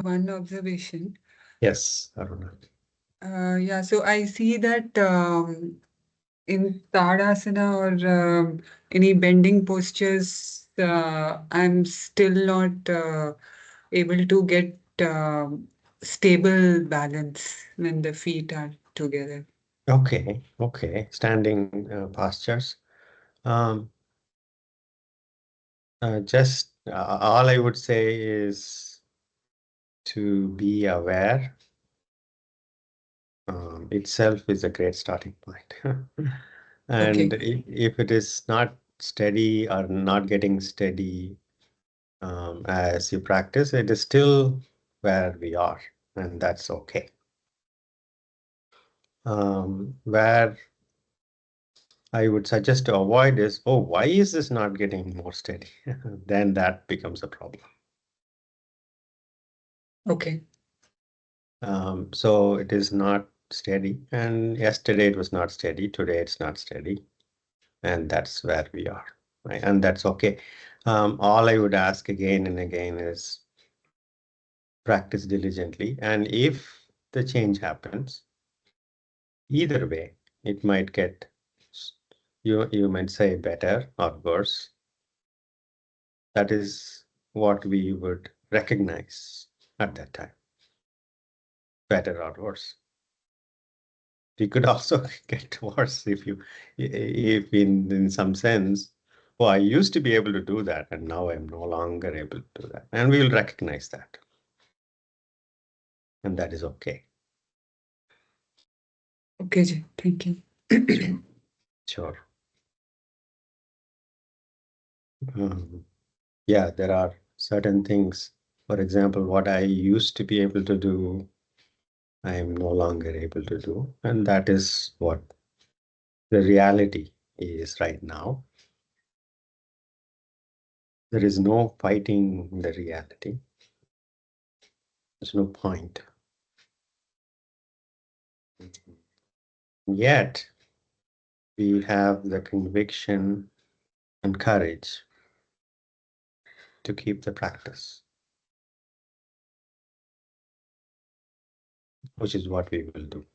one observation. Yes, Aruna. Yeah, so I see that in Tadasana or any bending postures, I'm still not able to get stable balance when the feet are together. Okay, okay. Standing postures. Um, just all I would say is to be aware itself is a great starting point. And Okay, if it is not steady or not getting steady as you practice, it is still where we are, and that's okay. Where I would suggest to avoid is, oh, why is this not getting more steady? Then that becomes a problem. okay, So it is not steady, and yesterday it was not steady, today it's not steady, and that's where we are, right? And that's okay. All I would ask again and again is practice diligently, and if the change happens, either way, it might get, you might say better or worse. That is what we would recognize at that time, better or worse. We could also get worse if in some sense, oh, I used to be able to do that, and now I'm no longer able to do that. And we will recognize that. And that is okay. okay, Jay. Thank you. Sure. Sure. Yeah, there are certain things. For example, what I used to be able to do, I am no longer able to do. And that is what the reality is right now. There is no fighting the reality. There's no point. Yet, we have the conviction and courage to keep the practice, which is what we will do.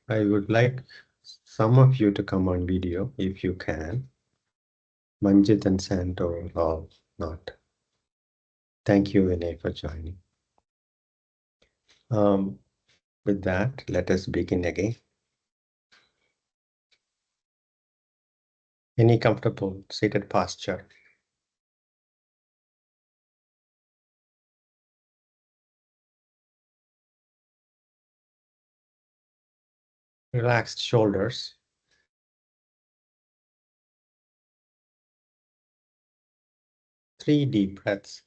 I would like some of you to come on video if you can. Manjit and Santo or not. Thank you, Vinay, for joining. With that, let us begin again. Any comfortable seated posture. Relaxed shoulders. Three deep breaths.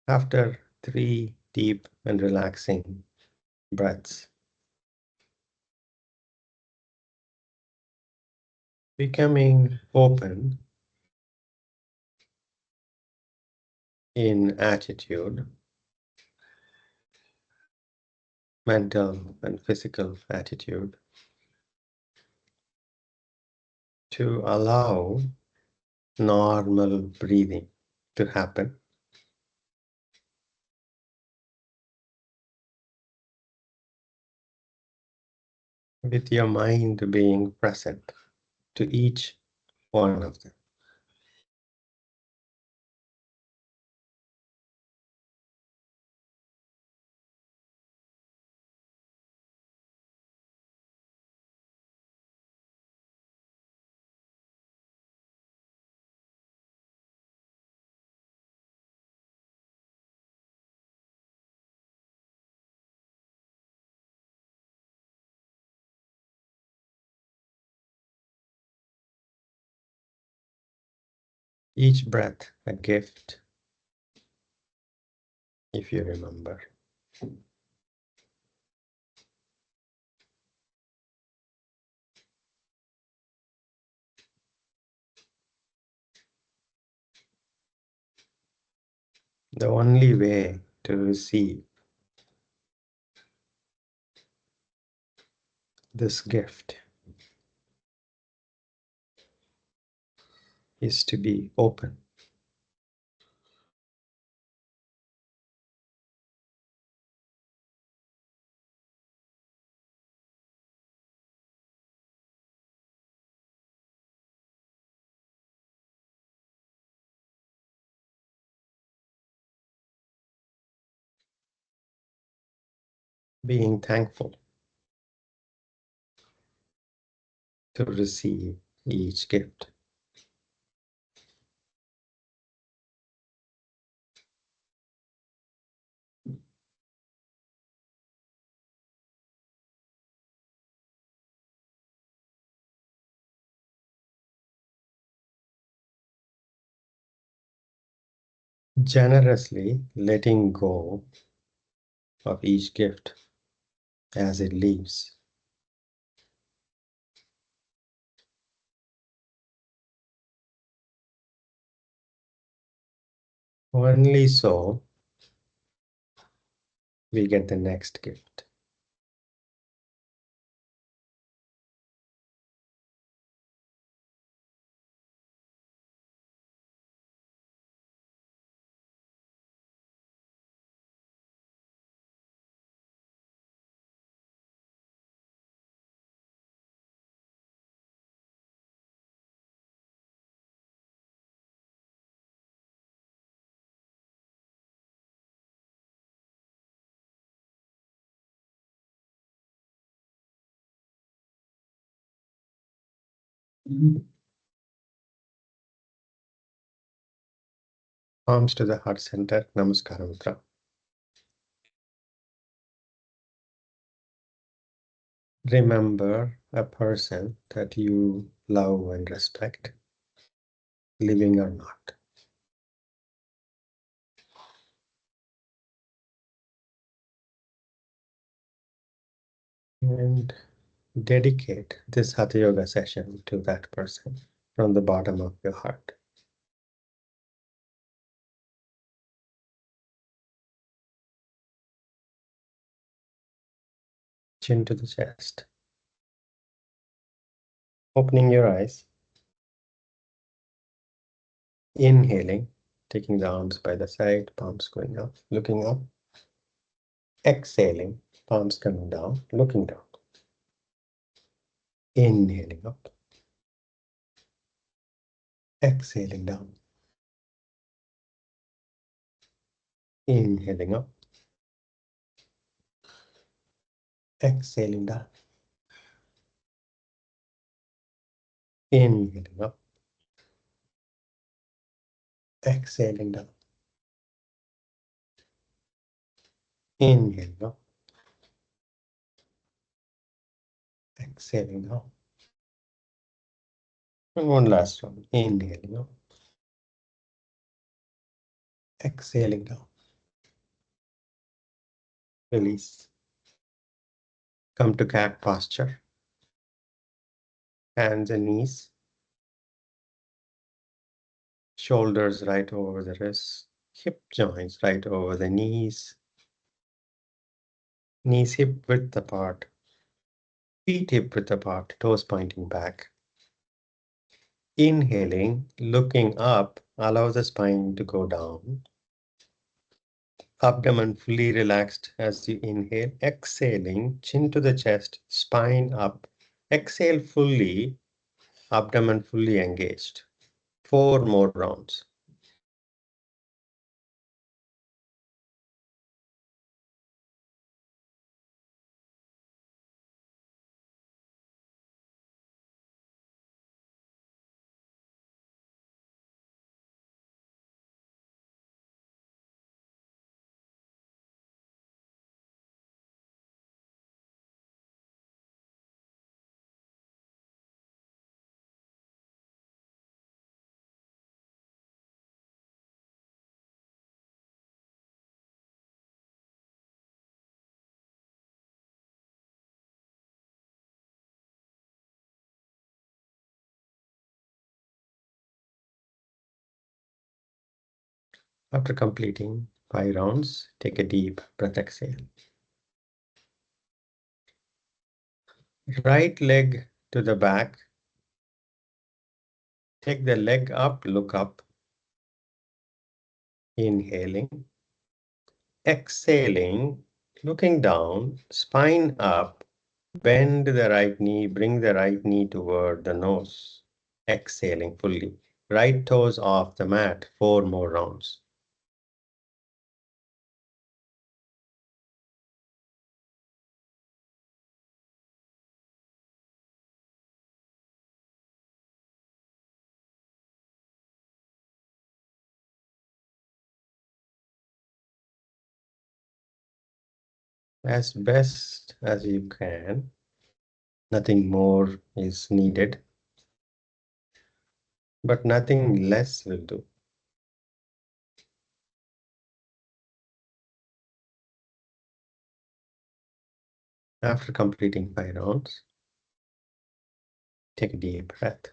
After three deep and relaxing breaths, becoming open in attitude, mental and physical attitude, to allow normal breathing to happen. With your mind being present to each one of them. Each breath a gift, if you remember. The only way to receive this gift is to be open. Being thankful to receive each gift. Generously letting go of each gift as it leaves. Only so we get the next gift. Palms to the heart center, Namaskara Mudra. Remember a person that you love and respect, living or not. And dedicate this Hatha Yoga session to that person from the bottom of your heart. Chin to the chest. Opening your eyes. Inhaling, taking the arms by the side, palms going up, looking up. Exhaling, palms coming down, looking down. Inhaling up. Exhaling down. Inhaling up. Exhaling down. Inhaling up. Exhaling down. Inhaling up. Exhaling down. And one last one. Inhaling up. Exhaling down. Release. Come to cat posture. Hands and knees. Shoulders right over the wrists. Hip joints right over the knees. Knees hip width apart. Feet hip width apart. Toes pointing back. Inhaling, looking up, allow the spine to go down. Abdomen fully relaxed as you inhale. Exhaling, chin to the chest, spine up. Exhale fully, abdomen fully engaged. 4 more rounds. After completing 5 rounds, take a deep breath, exhale. Right leg to the back. Take the leg up, look up. Inhaling. Exhaling, looking down, spine up. Bend the right knee, bring the right knee toward the nose. Exhaling fully. Right toes off the mat, 4 more rounds. As best as you can. Nothing more is needed, but nothing less will do. After completing 5 rounds, take a deep breath.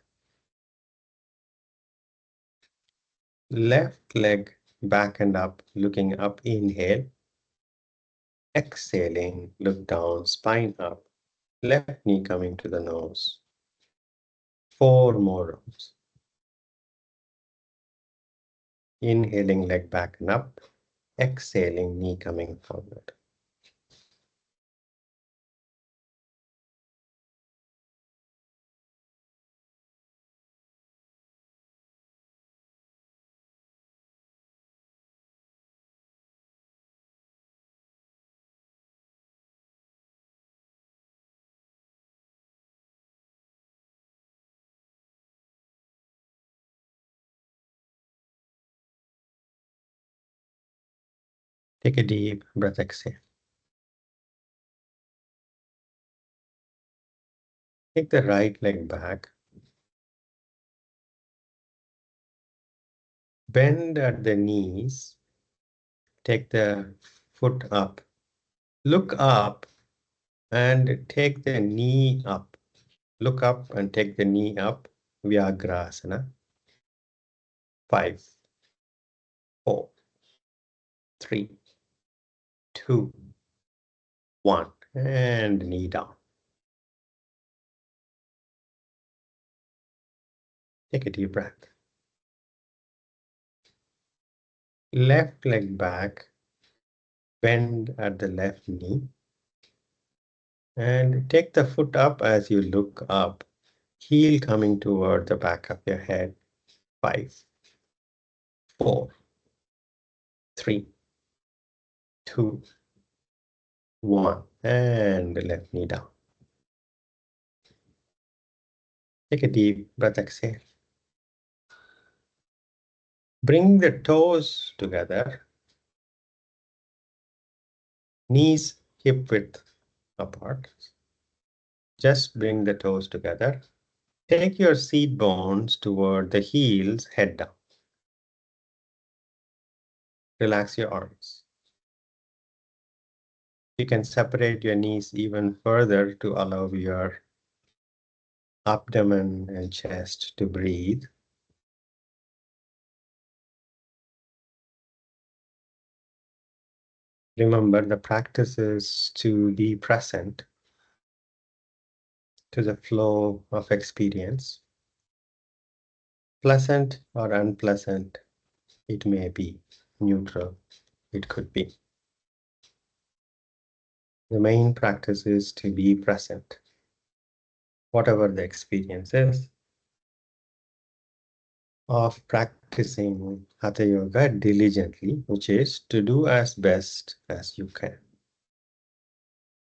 Left leg back and up, looking up, inhale. Exhaling, look down, spine up. Left knee coming to the nose. 4 more rounds. Inhaling, leg back and up. Exhaling, knee coming forward. Take a deep breath, exhale. Take the right leg back. Bend at the knees. Take the foot up. Look up and take the knee up. Look up and take the knee up. Vrkshanana. 5, 4, 3, 2, 1. And knee down. Take a deep breath. Left leg back. Bend at the left knee. And take the foot up as you look up. Heel coming toward the back of your head. 5, 4, 3, 2, 1. And left knee down. Take a deep breath, exhale. Bring the toes together. Knees hip width apart. Just bring the toes together. Take your seat bones toward the heels, head down. Relax your arms. You can separate your knees even further to allow your abdomen and chest to breathe. Remember, the practice is to be present to the flow of experience. Pleasant or unpleasant, it may be. Neutral, it could be. The main practice is to be present, whatever the experience is, of practicing Hatha Yoga diligently, which is to do as best as you can.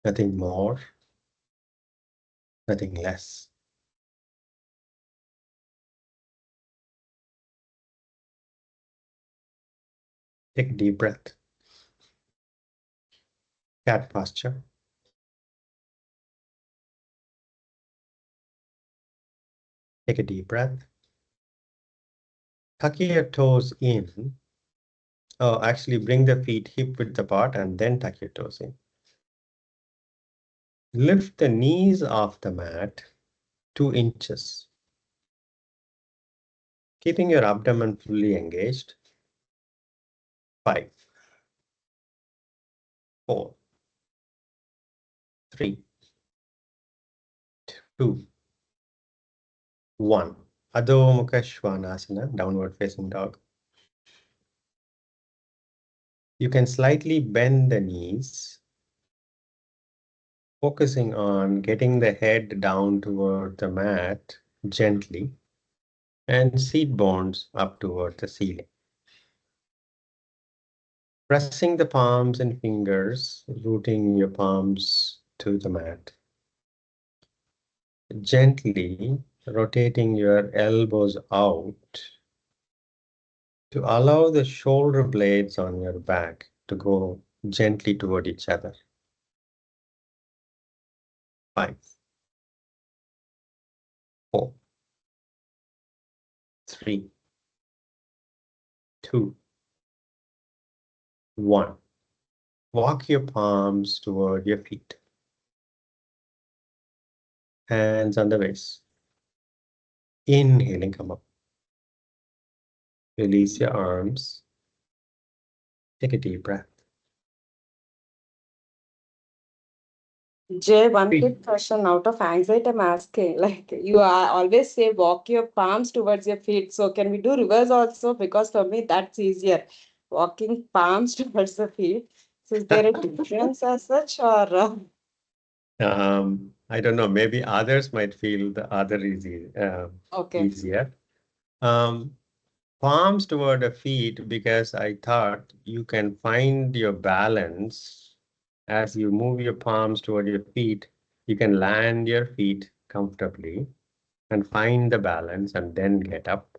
Nothing more, nothing less. Take a deep breath. Cat posture. Take a deep breath. Tuck your toes in. Oh, actually bring the feet hip width apart and then tuck your toes in. Lift the knees off the mat 2 inches. Keeping your abdomen fully engaged. 5, 4, 3, 2, 1. Adho Mukha Svanasana, downward facing dog. You can slightly bend the knees, focusing on getting the head down toward the mat gently and seat bones up toward the ceiling. Pressing the palms and fingers, rooting your palms to the mat. Gently rotating your elbows out to allow the shoulder blades on your back to go gently toward each other. 5, 4, 3, 2, 1. Walk your palms toward your feet. Hands on the waist. Inhaling, come up. Release your arms. Take a deep breath. Jay, one quick question out of anxiety I'm asking. Like you are always say walk your palms towards your feet. So can we do reverse also? Because for me that's easier. Walking palms towards the feet. So is there a difference as such or I don't know. Maybe others might feel the other okay. easier. Um, Palms toward the feet because I thought you can find your balance as you move your palms toward your feet. You can land your feet comfortably and find the balance and then get up.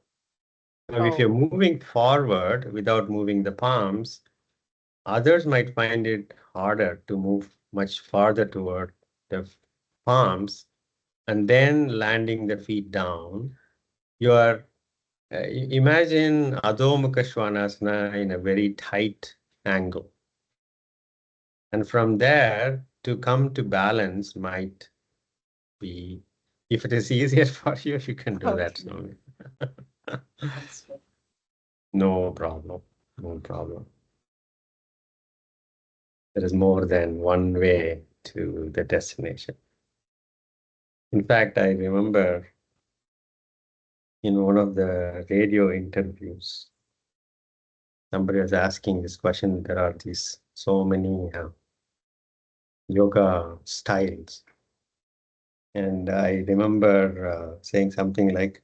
Now, if you're Oh, moving forward without moving the palms, others might find it harder to move much farther toward the palms and then landing the feet down. You are imagine Adho Mukha Svanasana in a very tight angle. And from there to come to balance might be, if it is easier for you, you can do that okay. slowly. That's good. No problem. No problem. There is more than one way to the destination. In fact, I remember in one of the radio interviews, somebody was asking this question. There are these so many yoga styles. And I remember saying something like,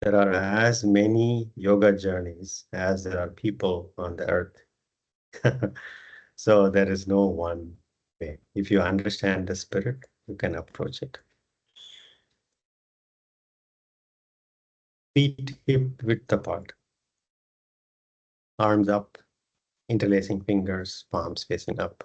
there are as many yoga journeys as there are people on the earth. So there is no one way. If you understand the spirit, you can approach it. Feet hip width apart, arms up, interlacing fingers, palms facing up.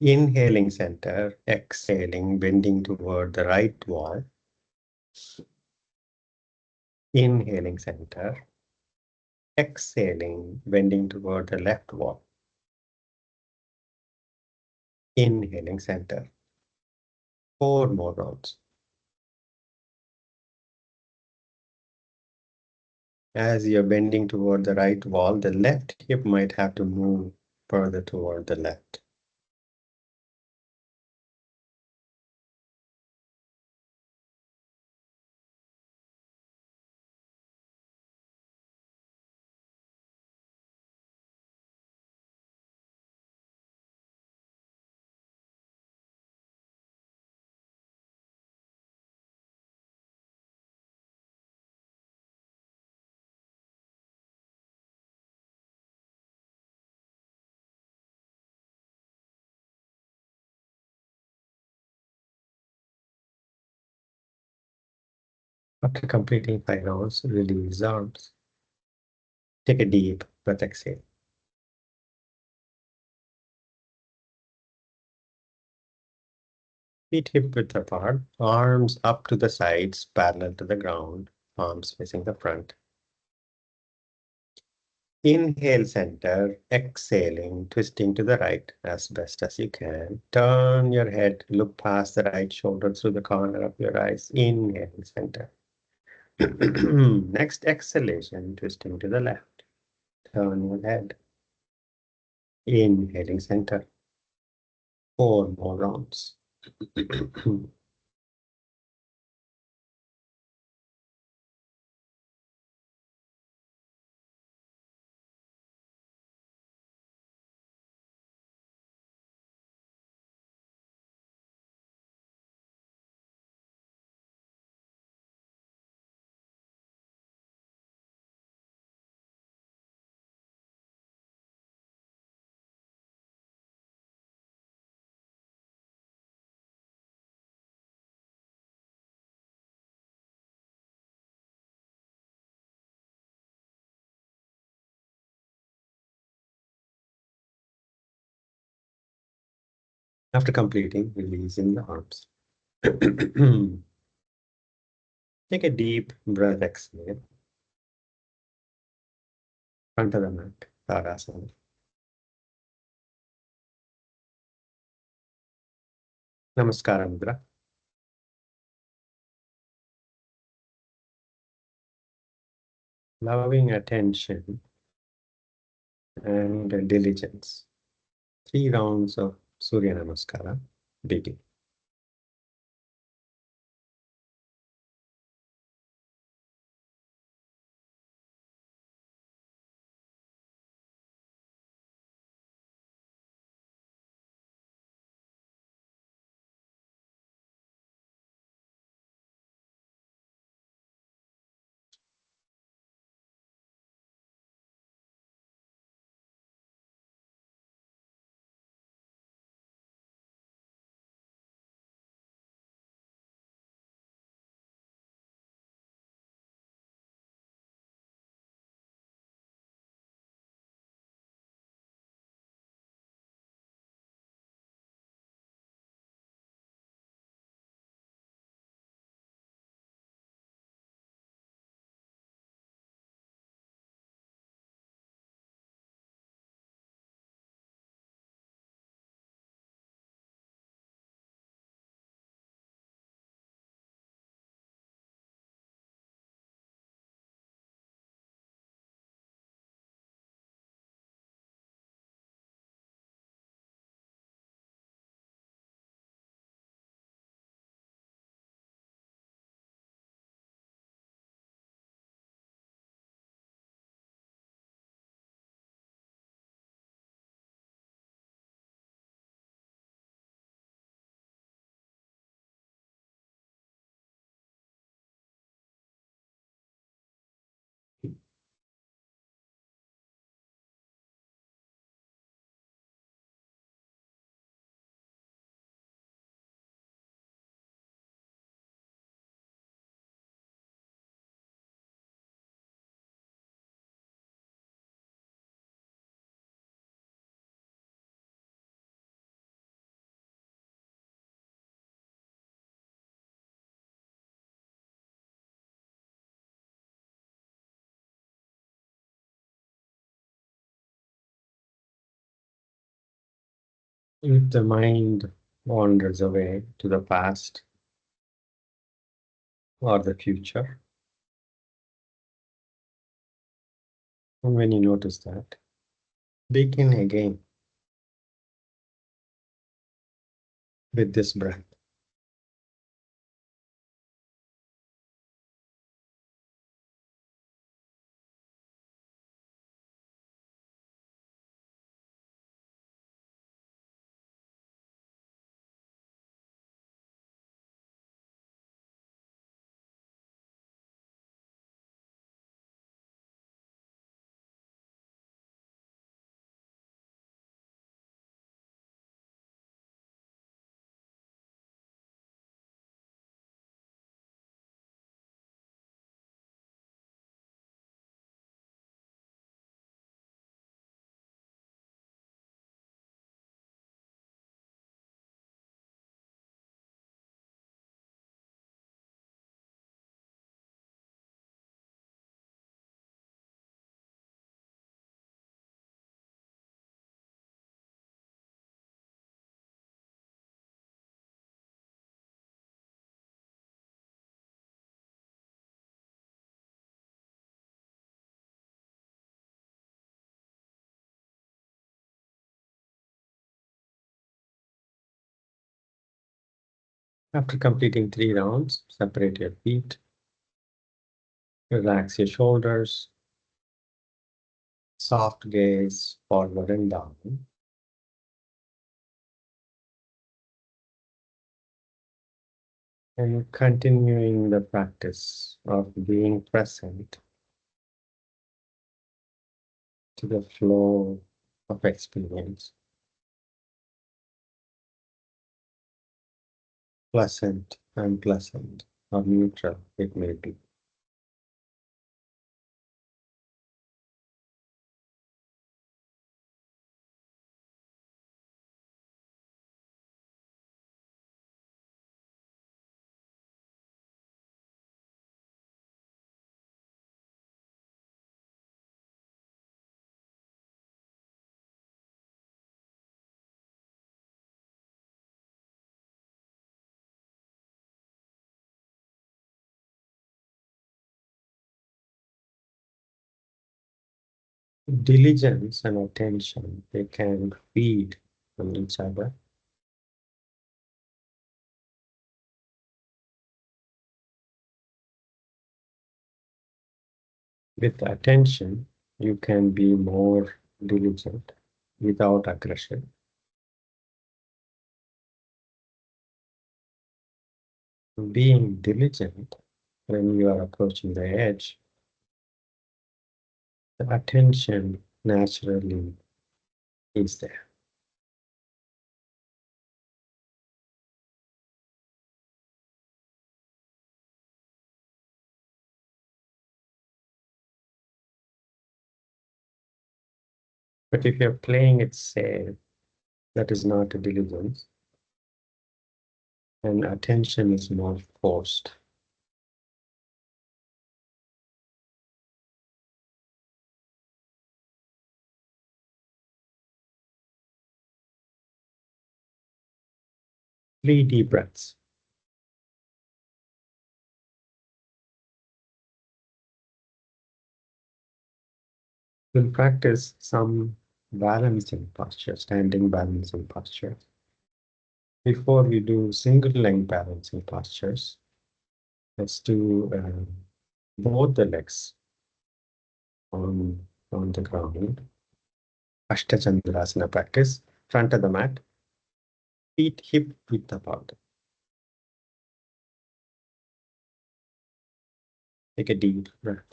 Inhaling center, exhaling, bending toward the right wall. Inhaling center, exhaling, bending toward the left wall. Inhaling center. 4 more rounds. As you're bending toward the right wall, the left hip might have to move further toward the left. After completing 5 rounds, release arms. Take a deep breath, exhale. Feet hip width apart, arms up to the sides, parallel to the ground, palms facing the front. Inhale center, exhaling, twisting to the right as best as you can. Turn your head, look past the right shoulder through the corner of your eyes. Inhale center. Next exhalation, twisting to the left. Turn your head. Inhaling center. 4 more rounds. After completing, releasing the arms. Take a deep breath, exhale. Front of the mat, Tadasana. Namaskara Mudra. Loving attention and diligence. 3 rounds of Surya Namaskara begin. If the mind wanders away to the past or the future, and when you notice that, begin again with this breath. After completing 3 rounds, separate your feet, relax your shoulders, soft gaze forward and down. And continuing the practice of being present to the flow of experience, pleasant, unpleasant, or neutral it may be. Diligence and attention, they can feed on each other. With attention, you can be more diligent without aggression. Being diligent when you are approaching the edge, the attention naturally is there. But if you're playing it safe, that is not a diligence, and attention is more forced. Three deep breaths. We'll practice some balancing posture, standing balancing posture. Before we do single leg balancing postures, let's do both the legs on the ground. Asta chandrasana practice. Front of the mat, feet hip width apart. Take a deep breath.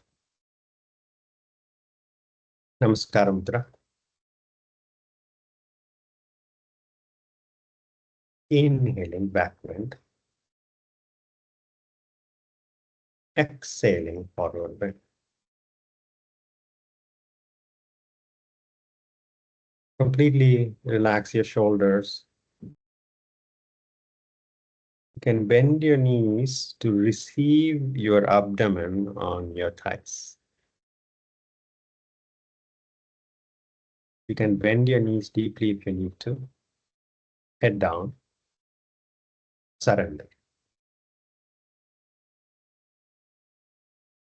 Namaskara mudra. Inhaling backward. Exhaling forward bend. Completely relax your shoulders. You can bend your knees to receive your abdomen on your thighs. You can bend your knees deeply if you need to. Head down. Surrender.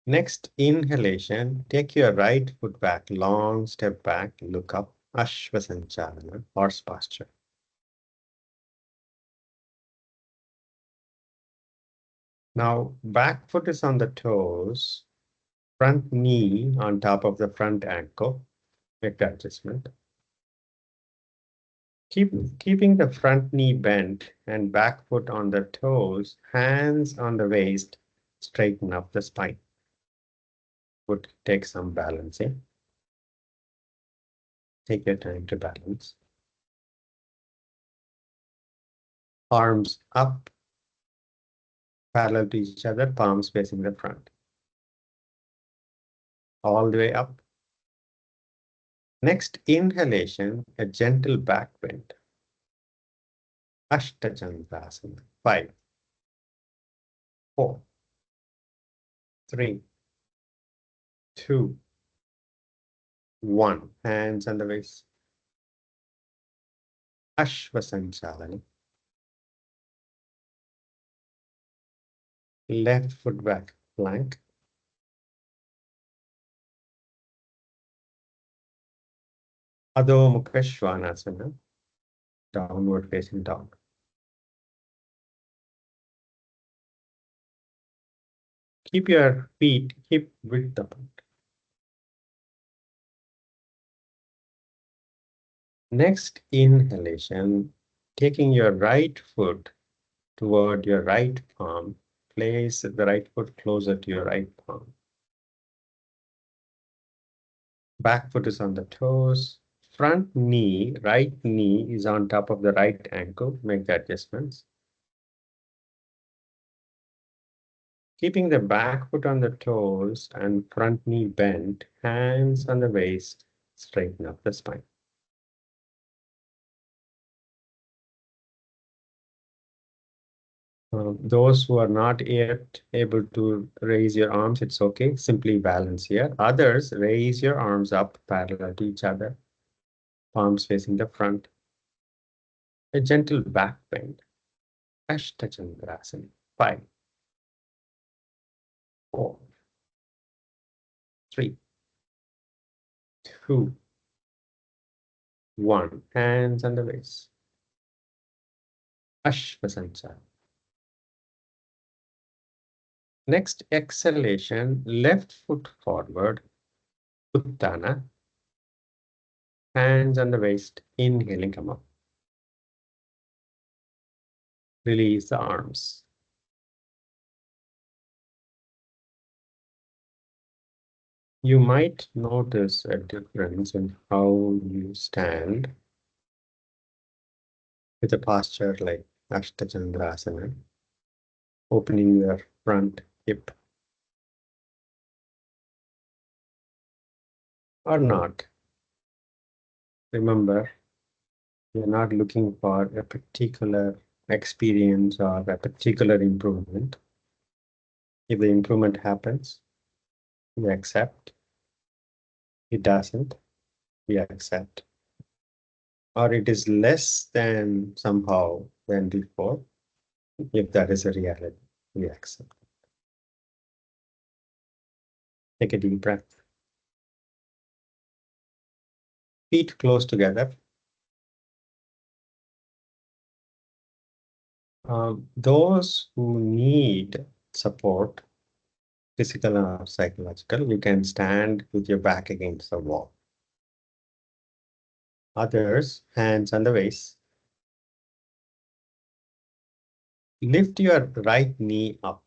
Next inhalation, take your right foot back, long step back, look up, Vrkshanana, horse posture. Now, back foot is on the toes, front knee on top of the front ankle, neck adjustment. Keeping the front knee bent and back foot on the toes, hands on the waist, straighten up the spine. Would take some balancing. Take your time to balance. Arms up, parallel to each other, palms facing the front. All the way up. Next inhalation, a gentle back bend. Asta chandrasana. 5, 4, 3, 2, 1. Hands on the waist. Vrkshanana. Left foot back, plank. Adho Mukha Svanasana. Downward facing dog. Keep your feet hip width apart. Next inhalation, taking your right foot toward your right palm, place the right foot closer to your right palm. Back foot is on the toes. Front knee, right knee is on top of the right ankle. Make the adjustments. Keeping the back foot on the toes and front knee bent, hands on the waist, straighten up the spine. Those who are not yet able to raise your arms, it's okay. Simply balance here. Others, raise your arms up parallel to each other. Palms facing the front. A gentle back bend. Asta chandrasana. 5, 4, 3, 2, 1. Hands on the waist. Ashvasanchara. Next exhalation, left foot forward. Uttana. Hands on the waist. Inhaling, come up. Release the arms. You might notice a difference in how you stand with a posture like Asta chandrasana, opening your front hip or not. Remember, you're not looking for a particular experience or a particular improvement. If the improvement happens, you accept. It doesn't, we accept. Or it is less than somehow than before. If that is a reality, we accept. Take a deep breath. Feet close together. Those who need support, physical or psychological, you can stand with your back against the wall. Others, hands on the waist. Lift your right knee up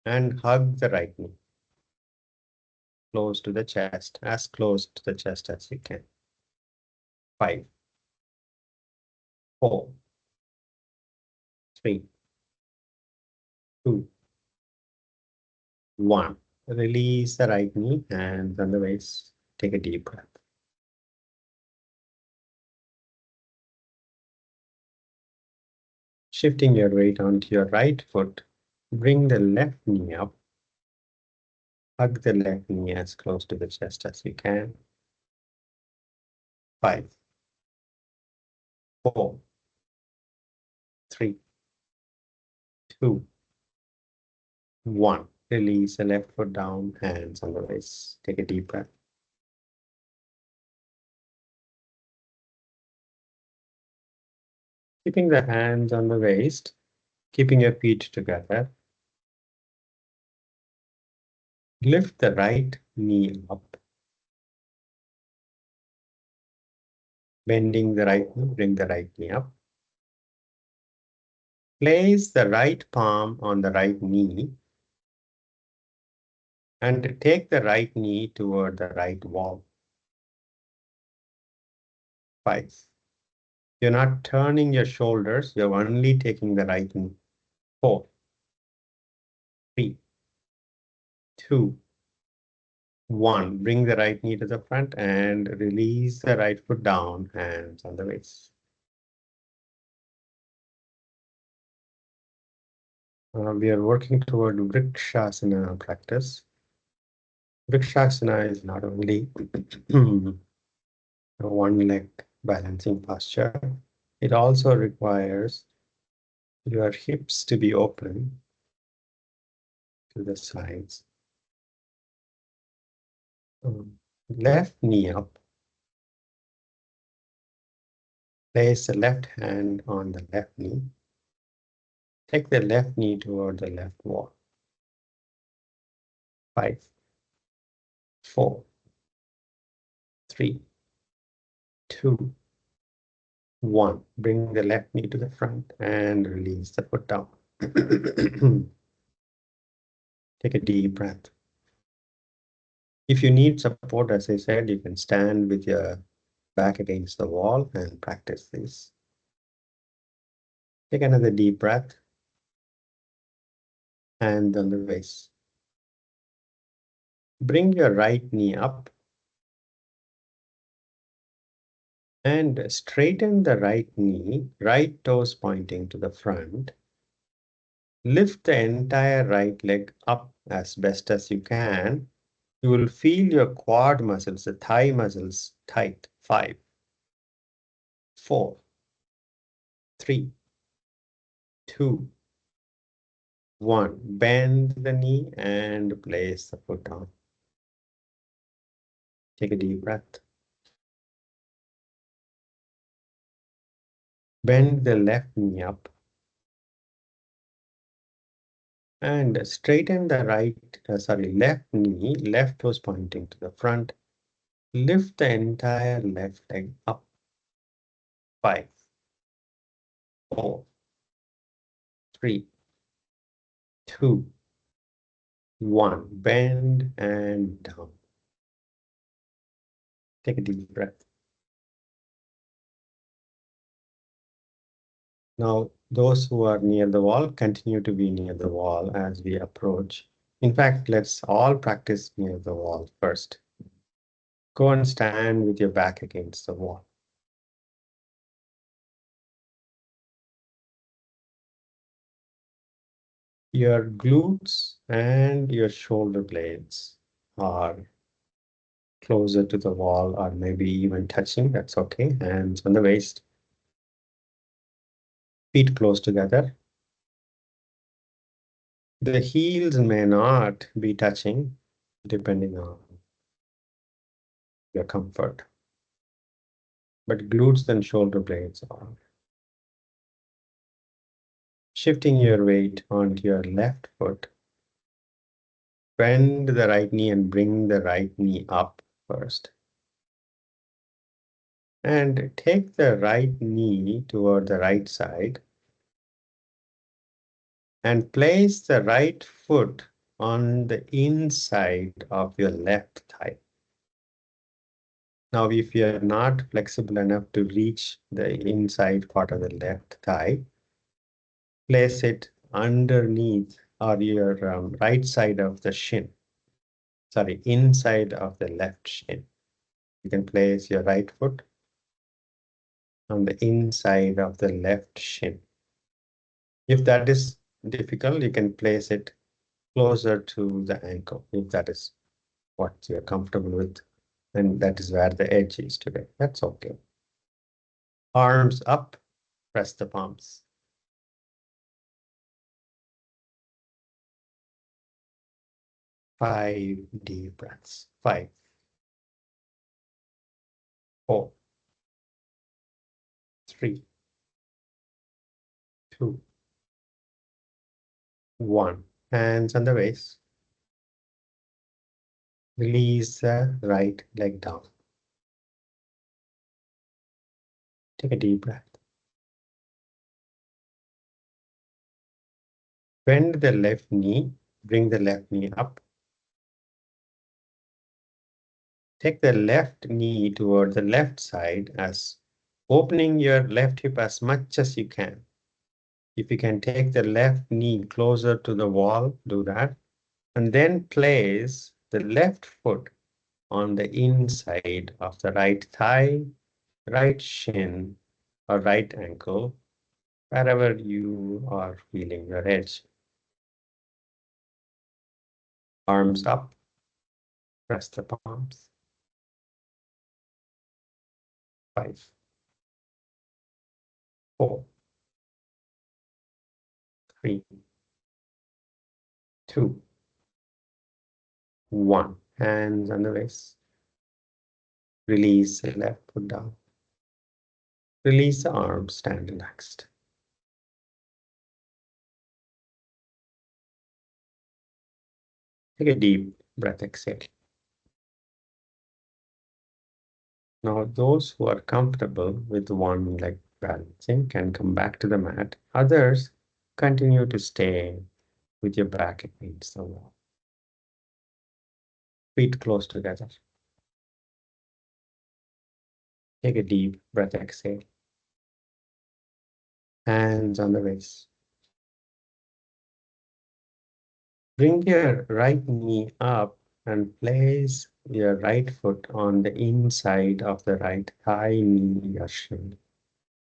and hug the right knee close to the chest, as close to the chest as you can. 5, 4, 3, 2, 1. Release the right knee, hands on the waist. Take a deep breath. Shifting your weight onto your right foot, bring the left knee up. Hug the left knee as close to the chest as you can. 5, 4, 3, 2, 1. Release the left foot down, hands on the waist. Take a deep breath. Keeping the hands on the waist, keeping your feet together. Lift the right knee up. Bending the right knee, bring the right knee up. Place the right palm on the right knee and take the right knee toward the right wall. 5. You're not turning your shoulders, you're only taking the right knee. 4, 3, 2, 1. Bring the right knee to the front and release the right foot down, hands on the waist. We are working toward Vrkshanana practice. Vrkshanana is not only a one-leg balancing posture, it also requires your hips to be open to the sides. Left knee up. Place the left hand on the left knee. Take the left knee toward the left wall. 5, 4, 3, 2, 1. Bring the left knee to the front and release the foot down. Take a deep breath. If you need support, as I said, you can stand with your back against the wall and practice this. Take another deep breath. Hand on the waist. Bring your right knee up and straighten the right knee, right toes pointing to the front. Lift the entire right leg up as best as you can. You will feel your quad muscles, the thigh muscles tight. 5, 4, 3, 2, 1. Bend the knee and place the foot down. Take a deep breath. Bend the left knee up and straighten the left knee, left toes pointing to the front. Lift the entire left leg up. 5, 4, 3, 2, 1. Bend and down. Take a deep breath. Now, those who are near the wall, continue to be near the wall as we approach. In fact, let's all practice near the wall first. Go and stand with your back against the wall. Your glutes and your shoulder blades are closer to the wall or maybe even touching. That's okay. Hands on the waist. Feet close together. The heels may not be touching depending on your comfort, but glutes and shoulder blades are. Shifting your weight onto your left foot. Bend the right knee and bring the right knee up first. And take the right knee toward the right side and place the right foot on the inside of your left thigh. Now, if you're not flexible enough to reach the inside part of the left thigh, place it underneath or your right side of the shin. Sorry, inside of the left shin. You can place your right foot on the inside of the left shin. If that is difficult, you can place it closer to the ankle, if that is what you're comfortable with. And that is where the edge is today. That's okay. Arms up, press the palms. 5 deep breaths. 5, 4, 3, 2, 1. Hands on the waist. Release the right leg down. Take a deep breath. Bend the left knee. Bring the left knee up. Take the left knee toward the left side as opening your left hip as much as you can. If you can take the left knee closer to the wall, do that. And then place the left foot on the inside of the right thigh, right shin, or right ankle, wherever you are feeling your edge. Arms up, press the palms. 5, 4, 3, 2, 1. Hands on the waist. Release the left foot down. Release the arms, stand relaxed. Take a deep breath, exhale. Now, those who are comfortable with one leg balancing can come back to the mat. Others continue to stay with your back against the wall. Feet close together. Take a deep breath, exhale. Hands on the waist. Bring your right knee up and place your right foot on the inside of the right thigh, knee, or shin,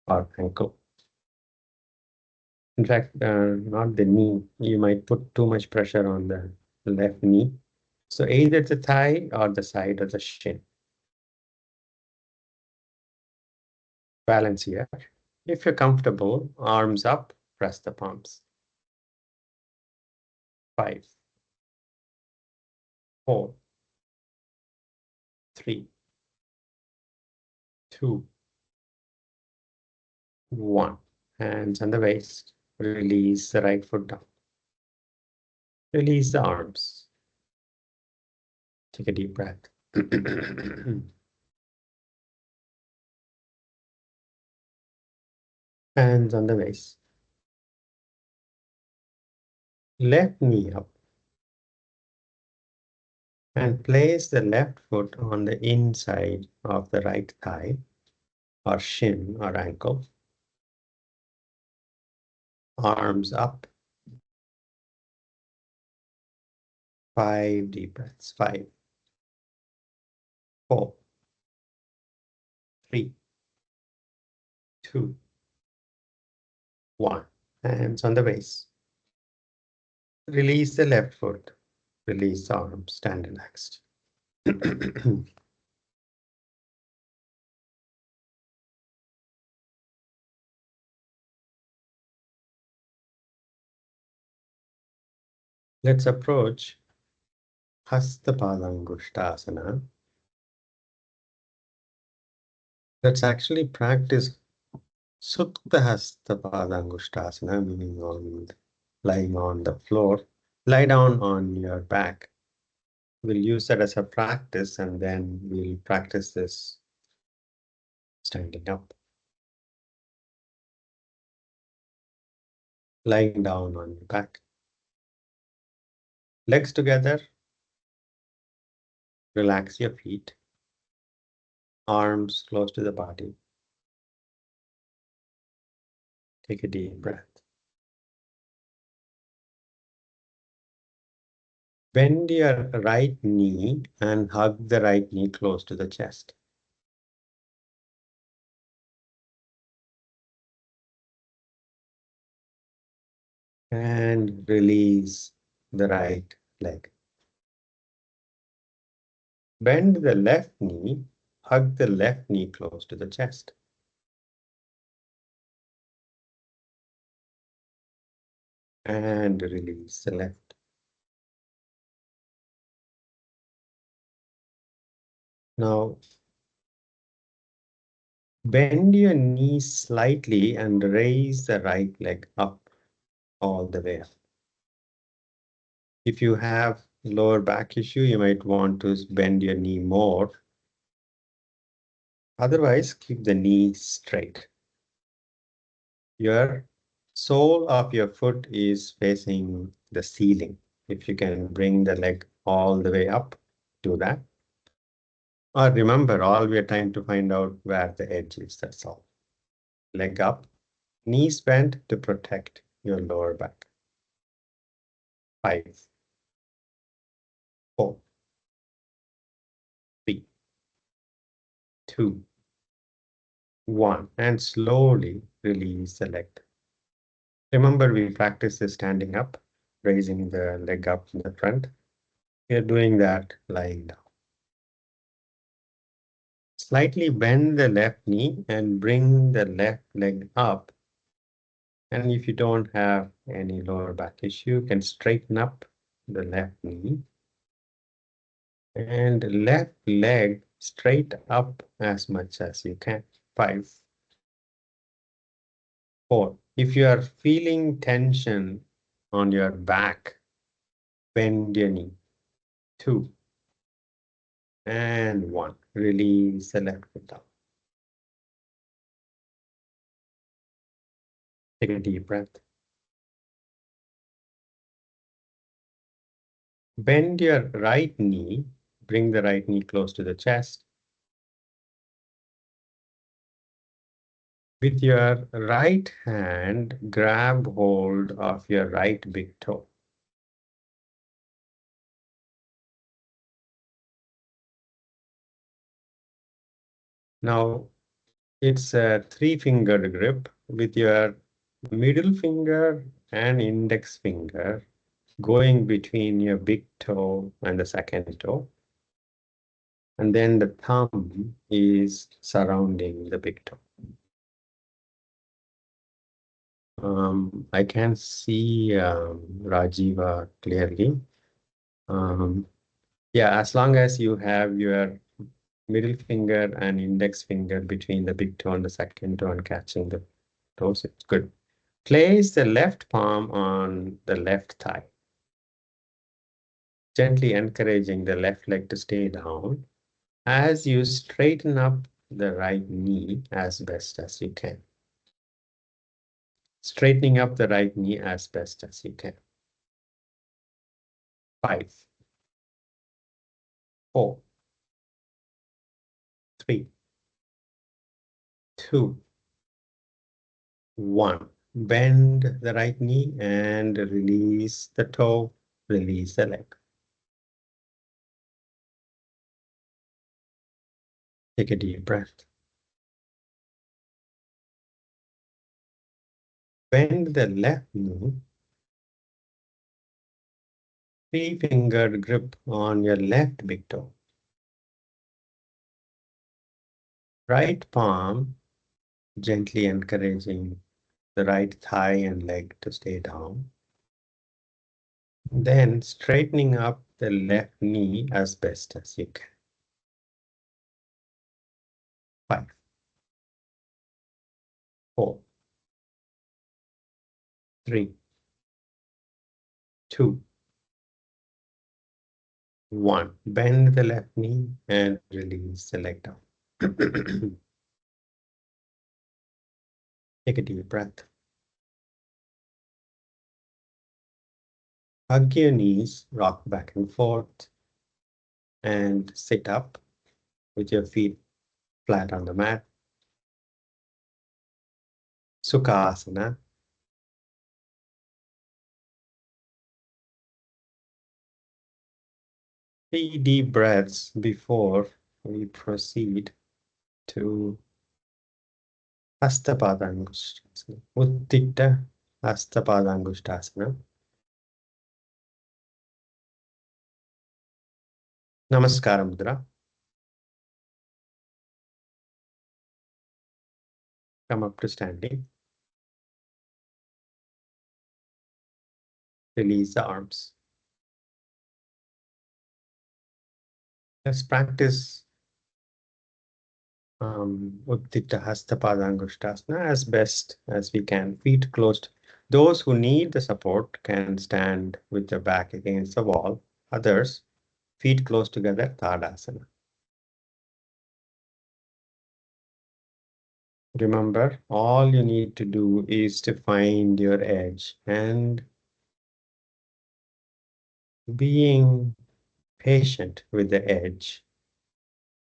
or ankle. In fact, not the knee. You might put too much pressure on the left knee. So either the thigh or the side of the shin. Balance here. If you're comfortable, arms up, press the palms. 5, 4, 3, 2, 1. Hands on the waist. Release the right foot down. Release the arms. Take a deep breath. Hands on the waist. Left knee up. And place the left foot on the inside of the right thigh, or shin, or ankle. Arms up. 5 deep breaths. 5, 4, 3, 2, 1. Hands on the waist. Release the left foot. Release the arms. Stand relaxed. Let's approach Hasta Padangushtasana. Let's actually practice Sukta Hasta Padangushtasana, meaning lying on the floor. Lie down on your back. We'll use that as a practice, and then we'll practice this standing up. Lying down on your back. Legs together. Relax your feet. Arms close to the body. Take a deep breath. Bend your right knee and hug the right knee close to the chest. And release the right leg. Bend the left knee, hug the left knee close to the chest. And release the left. Now, bend your knees slightly and raise the right leg up all the way up. If you have lower back issue, you might want to bend your knee more. Otherwise, keep the knee straight. Your sole of your foot is facing the ceiling. If you can bring the leg all the way up, do that. Or remember, all we are trying to find out where the edge is, that's all. Leg up, knees bent to protect your lower back. 5, 4, 3, 2, 1. And slowly release the leg. Remember, we practice this standing up, raising the leg up in the front. We are doing that lying down. Slightly bend the left knee and bring the left leg up. And if you don't have any lower back issue, you can straighten up the left knee. And left leg straight up as much as you can. 5, 4. If you are feeling tension on your back, bend your knee. 2, and 1. Release the left foot down. Take a deep breath. Bend your right knee. Bring the right knee close to the chest. With your right hand, grab hold of your right big toe. Now, it's a 3-fingered grip with your middle finger and index finger going between your big toe and the second toe. And then the thumb is surrounding the big toe. I can see Rajiva clearly. Yeah, as long as you have your middle finger and index finger between the big toe and the second toe and catching the toes, it's good. Place the left palm on the left thigh, gently encouraging the left leg to stay down as you straighten up the right knee as best as you can. Straightening up the right knee as best as you can. 5, 4, 3, 2, 1. Bend the right knee and release the toe, release the leg. Take a deep breath. Bend the left knee. 3-fingered grip on your left big toe. Right palm gently encouraging the right thigh and leg to stay down. Then straightening up the left knee as best as you can. 5, 4, 3, 2, 1. Bend the left knee and release the leg down. Take a deep breath. Hug your knees, rock back and forth, and sit up with your feet flat on the mat. Sukhasana. 3 deep breaths before we proceed to Asta Padangushtasana. Utthita Asta Padangushtasana. Namaskara Mudra. Come up to standing. Release the arms. Let's practice Utthita Hasta Padangushtasana as best as we can. Feet closed. Those who need the support can stand with their back against the wall. Others, feet close together, Tadasana. Remember, all you need to do is to find your edge, and being patient with the edge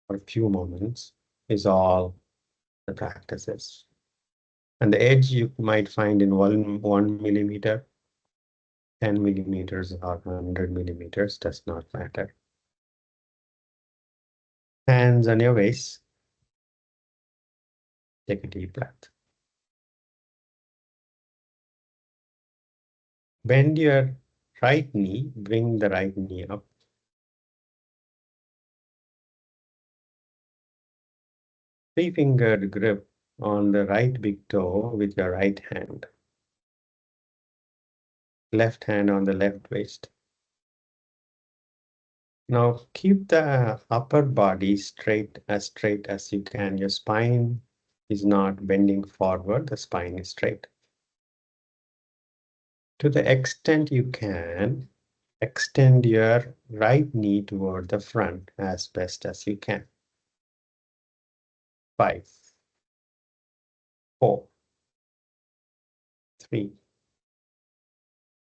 for a few moments is all the practice is. And the edge you might find in 1 millimeter, 10 millimeters, or 100 millimeters, does not matter. Hands on your waist. Take a deep breath. Bend your right knee, bring the right knee up. 3-fingered grip on the right big toe with your right hand. Left hand on the left waist. Now keep the upper body straight as you can. Your spine is not bending forward, the spine is straight. To the extent you can, Extend your right knee toward the front as best as you can. 5, 4, 3,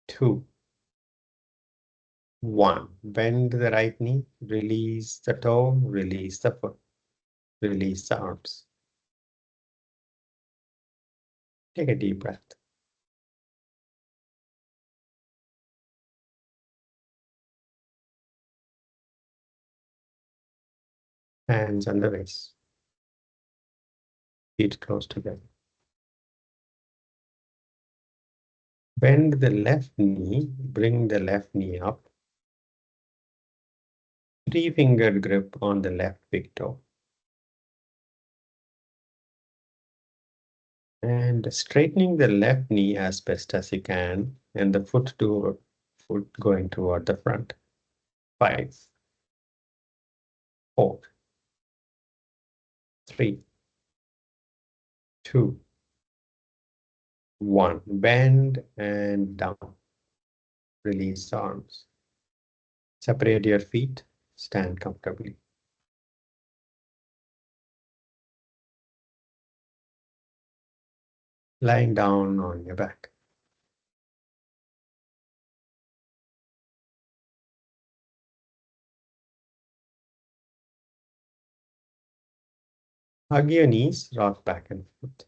2, 1. Bend the right knee, release the toe, release the foot, release the arms. Take a deep breath. Hands on the waist. Feet close together. Bend the left knee, bring the left knee up. 3-fingered grip on the left big toe. And straightening the left knee as best as you can, and the foot going toward the front. 5, 4, 3, 2, 1. Bend and down. Release the arms. Separate your feet. Stand comfortably. Lying down on your back. Hug your knees, rock back and forth.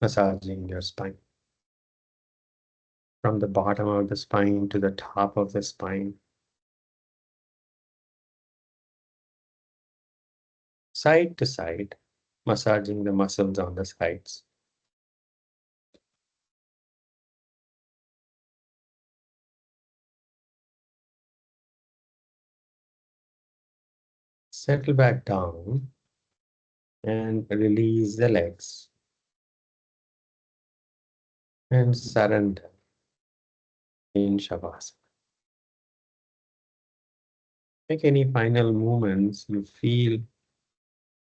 Massaging your spine. From the bottom of the spine to the top of the spine. Side to side, massaging the muscles on the sides. Settle back down and release the legs. And surrender in Shavasana. Make any final movements you feel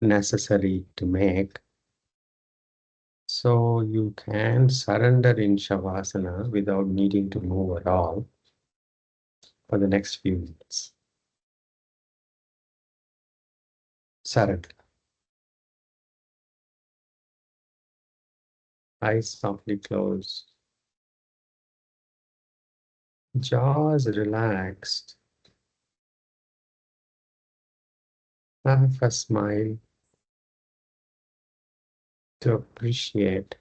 necessary to make. So you can surrender in Shavasana without needing to move at all for the next few minutes. Surrender. Eyes softly closed. Jaws relaxed. Have a smile to appreciate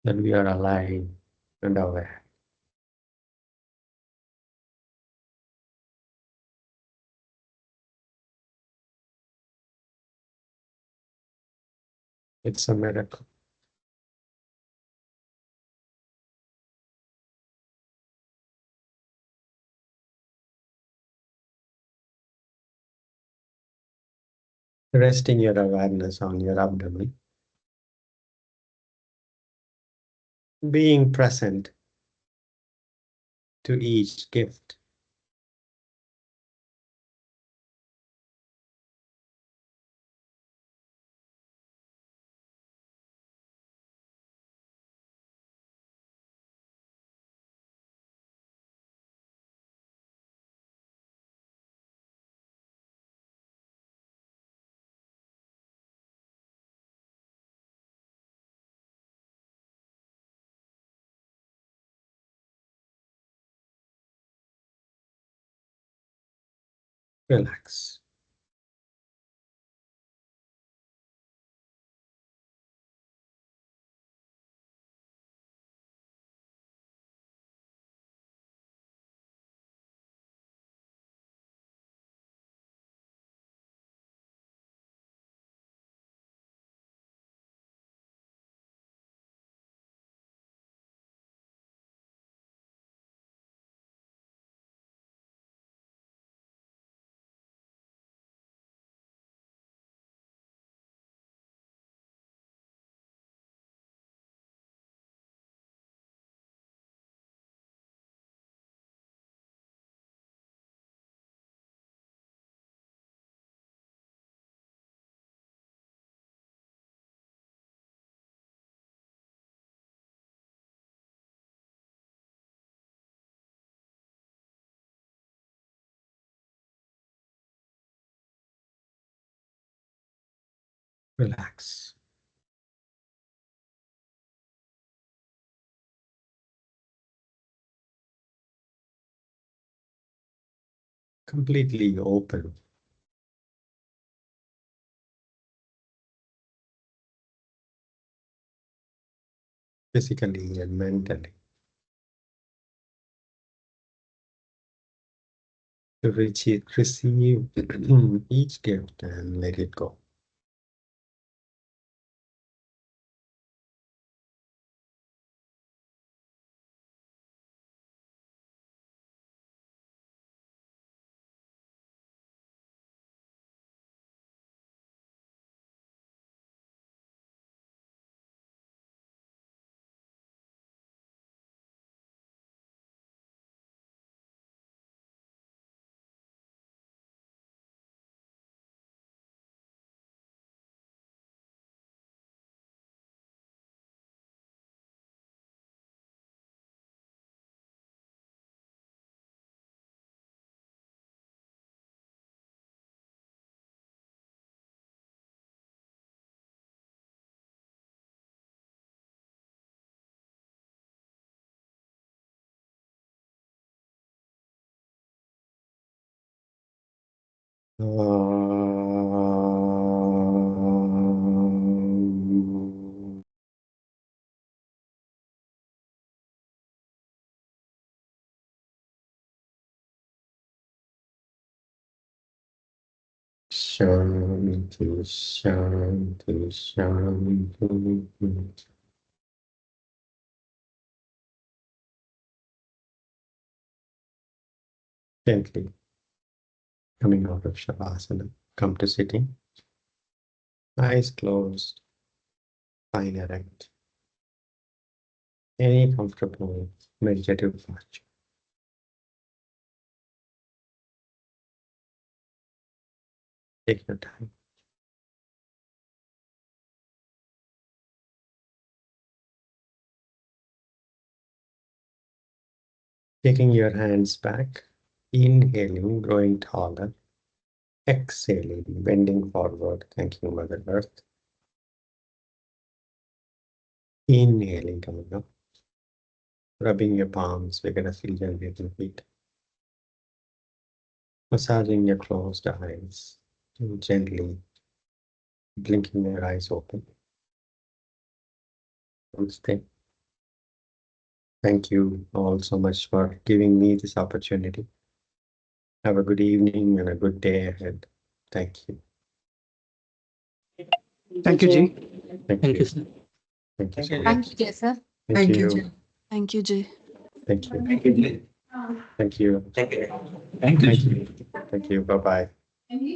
that we are alive and aware. It's a miracle. Resting your awareness on your abdomen. Being present to each gift. Relax. Relax. Completely open. Physically and mentally. To receive each gift and let it go. Shanti, Shanti, Shanti. Gently coming out of Shavasana, come to sitting. Eyes closed, spine erect. Any comfortable meditative posture. Take your time. Taking your hands back, inhaling, growing taller, exhaling, bending forward, thanking Mother Earth. Inhaling, coming up, rubbing your palms vigorously gently with your feet. Massaging your closed eyes, and gently blinking your eyes open. Namaste. Thank you all so much for giving me this opportunity. Have a good evening and a good day ahead. Thank you. Thank you, Ji. Thank Thank you. you, sir. Thank you so much. Thank you, sir. Thank Thank you, you. Jay. Thank you, Jay. Thank you. Thank you, Ji. Thank you. Thank you. Thank you. Thank you. Bye-bye.